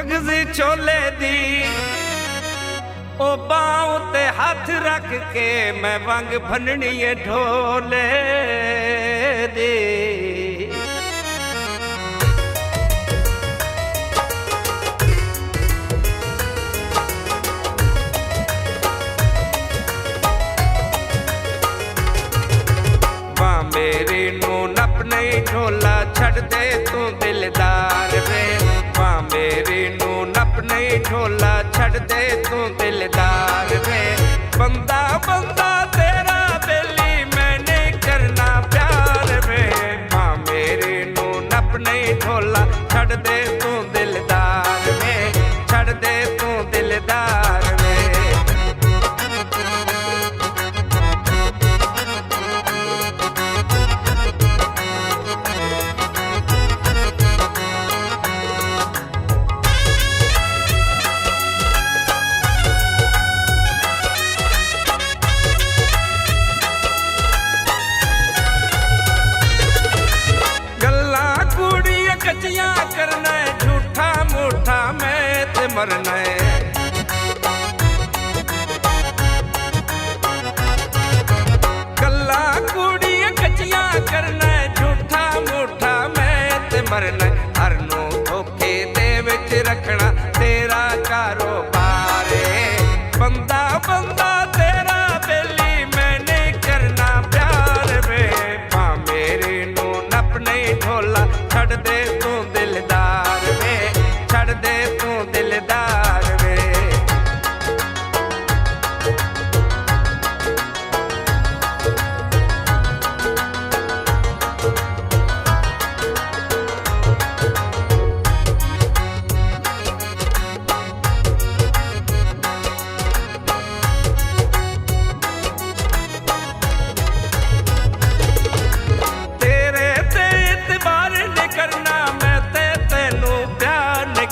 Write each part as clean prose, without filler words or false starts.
मगजी छोले दी ओ बांव ते हाथ रख के मैं वंग भननी ढोले दी। मेरी नू नप नहीं ढोला छड़ दे तू दिलदार वे। मां मेरी नू नप नहीं ढोला छड़ दे तू दिलदार वे। बंदा बंदा तेरा बेली मैंने करना प्यार वे। मां मेरी नू नप नहीं ढोला छड़ दे तू दिलदार वे। छड़ दे तू दिलदार वे। कचियां करना है झूठा मूठा मैं ते मरना है। गल्ला कूड़ियां कचियां करना है झूठा मूठा मैं ते मरना है। हर नू धोखे दे विच रखना तेरा कारोबार है। बंदा बंदा तेरा बेली मैंने करना प्यार वे। मां मेरी नू नप नहीं ढोला छड़ दे तू दिलदार वे। छड़ दे तू दिलदार वे।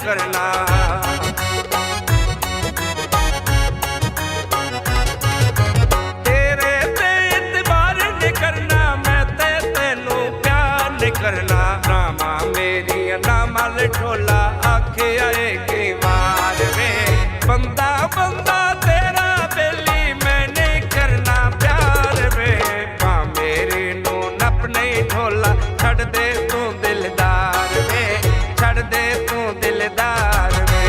करना तेरे ते इतबार नहीं करना मैं ते तेनू प्यार नहीं करना। नामा मेरी ना मल ढोला आखे आए की मार वे। बंदा बंदा तेरा बेली मैंने करना प्यार वे। मां मेरी नू नप नहीं ढोला छड़ दे तू दिलदार वे। छड़ दे तू दिलदार वे।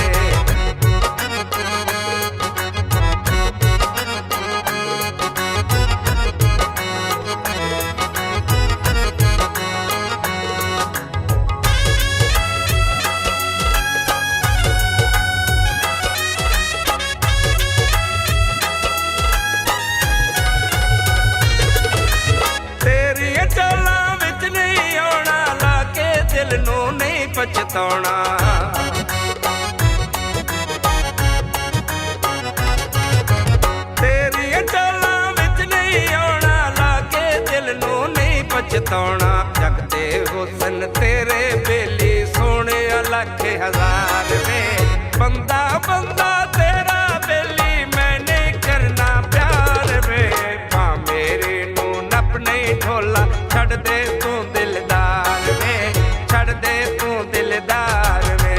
तेरियां चालां विच नहीं आउणा लाके दिल नू नहीं पछताउणा। तेरियां चालां विच नहीं आउणा लाके दिल नू नहीं पछताउणा। जगदे हुसन तेरे बेली सोने लख हजार वे। बंदा बंदा तेरा बेली मैंने करना प्यार वे। मां मेरी नू नप नहीं ढोला छड़ दे तू दिलदार वे। छड़ दे तू दिलदार वे।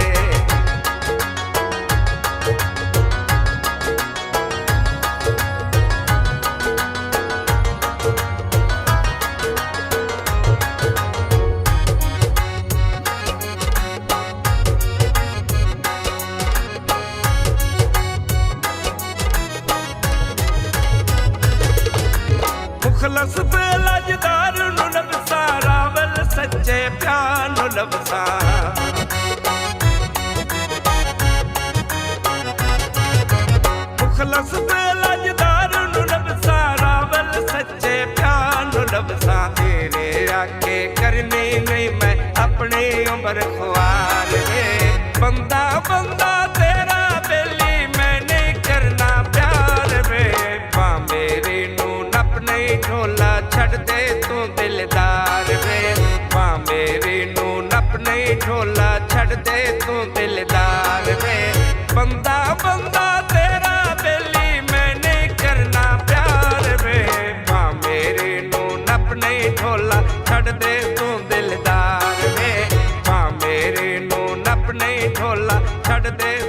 मुखलस ते लजदार नू लबसा रावल सच्चे प्यार नू लबसा। मुखलस ते लजदार नू लबसा रावल सच्चे प्यार नू लबसा। तेरे आके करनी नहीं मैं अपनी उम्र ख्वार वे। बंदा बंदा तेरा बेली मैंने करना प्यार वे। मां मेरी नू नप नहीं ढोला छड़ दे तू दिलदार वे। मां मेरी नू नप नहीं ढोला छड़ दे तू दिलदार वे। बंदा बंदा तेरा बेली मैंने करना प्यार वे। मां मेरी नू नप नहीं ढोला छड़ दे तू दिलदार वे। मां मेरी नू नप नहीं ढोला छड़ पढ़दे